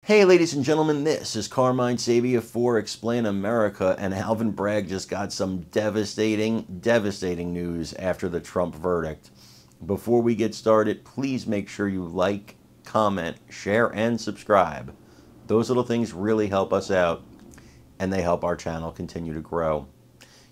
Hey ladies and gentlemen, this is Carmine Sabia for Explain America, and Alvin Bragg just got some devastating news after the Trump verdict. Before we get started, please make sure you like, comment, share, and subscribe. Those little things really help us out, and they help our channel continue to grow.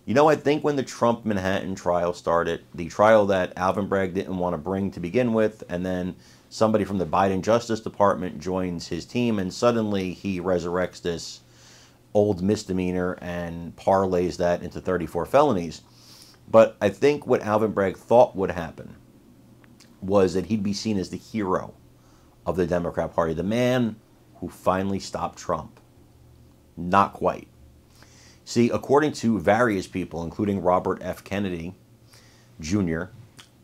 You know, I think when the Trump Manhattan trial started, the trial that Alvin Bragg didn't want to bring to begin with, and then somebody from the Biden Justice Department joins his team, and suddenly he resurrects this old misdemeanor and parlays that into 34 felonies. But I think what Alvin Bragg thought would happen was that he'd be seen as the hero of the Democrat Party, the man who finally stopped Trump. Not quite. See, according to various people, including Robert F. Kennedy Jr.,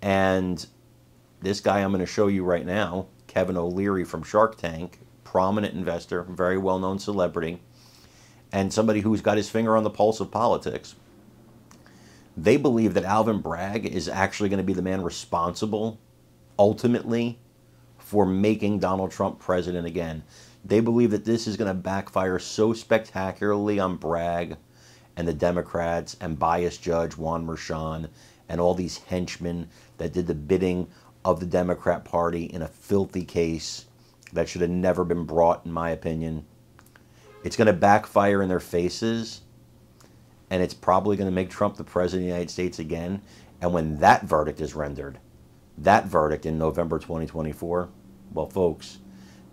and this guy I'm going to show you right now, Kevin O'Leary from Shark Tank, prominent investor, very well-known celebrity, and somebody who's got his finger on the pulse of politics, they believe that Alvin Bragg is actually going to be the man responsible, ultimately, for making Donald Trump president again. They believe that this is going to backfire so spectacularly on Bragg and the Democrats and biased Judge Juan Merchan and all these henchmen that did the bidding of the Democrat Party in a filthy case that should have never been brought, in my opinion. It's going to backfire in their faces, and it's probably going to make Trump the president of the United States again. And when that verdict is rendered, that verdict in November 2024, well, folks,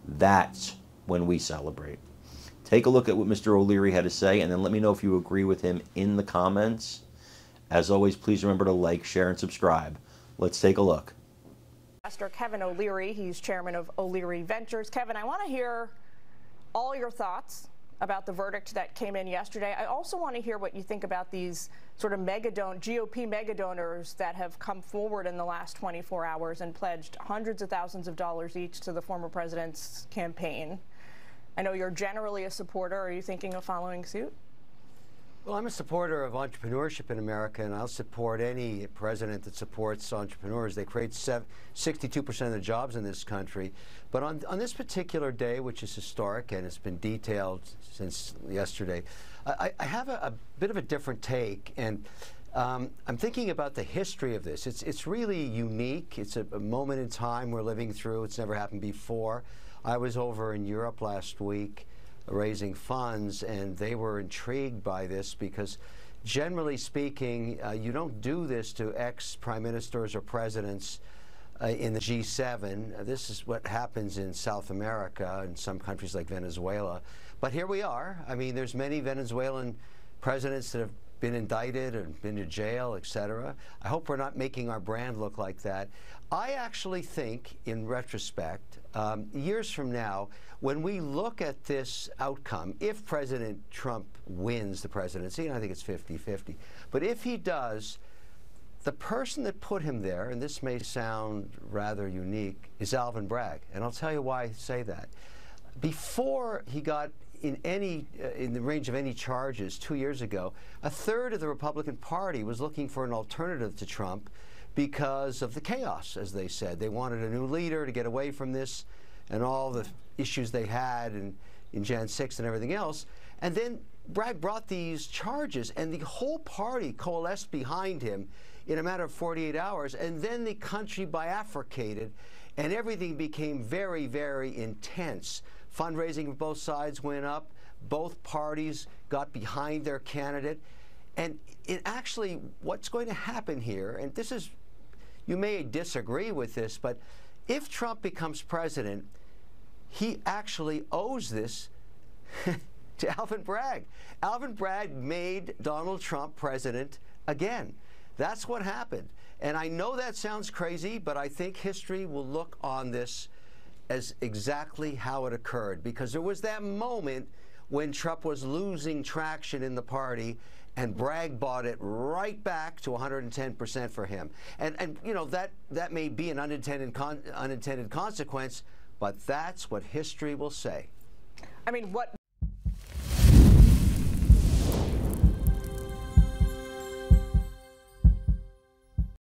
that's when we celebrate. Take a look at what Mr. O'Leary had to say, and then let me know if you agree with him in the comments. As always, please remember to like, share, and subscribe. Let's take a look. Investor Kevin O'Leary, he's chairman of O'Leary Ventures. Kevin, I want to hear all your thoughts about the verdict that came in yesterday. I also want to hear what you think about these sort of GOP mega donors that have come forward in the last 24 hours and pledged hundreds of thousands of dollars each to the former president's campaign. I know you're generally a supporter. Are you thinking of following suit? Well, I'm a supporter of entrepreneurship in America, and I'll support any president that supports entrepreneurs. They create 62% of the jobs in this country. But on this particular day, which is historic and it's been detailed since yesterday, I have a bit of a different take. And I'm thinking about the history of this. It's really unique. It's a moment in time we're living through. It's never happened before. I was over in Europe last week raising funds, and they were intrigued by this because, generally speaking, you don't do this to ex-prime ministers or presidents in the G7. This is what happens in South America and some countries like Venezuela. But here we are. I mean, there's many Venezuelan presidents that have been indicted and been to jail, etc. I hope we're not making our brand look like that. I actually think, in retrospect, years from now, when we look at this outcome, if President Trump wins the presidency, and I think it's 50-50, but if he does, the person that put him there, and this may sound rather unique, is Alvin Bragg. And I'll tell you why I say that. Before he got in the range of any charges 2 years ago, a third of the Republican Party was looking for an alternative to Trump because of the chaos, as they said. They wanted a new leader to get away from this and all the issues they had in Jan 6 and everything else. And then Bragg brought these charges, and the whole party coalesced behind him in a matter of 48 hours, and then the country bifurcated, and everything became very, very intense. Fundraising for both sides went up. Both parties got behind their candidate. And it actually, what's going to happen here, and this is, you may disagree with this, but if Trump becomes president, he actually owes this to Alvin Bragg. Alvin Bragg made Donald Trump president again. That's what happened. And I know that sounds crazy, but I think history will look on this as exactly how it occurred, because there was that moment when Trump was losing traction in the party, and Bragg bought it right back to 110% for him. And you know, that may be an unintended consequence, but that's what history will say. I mean, what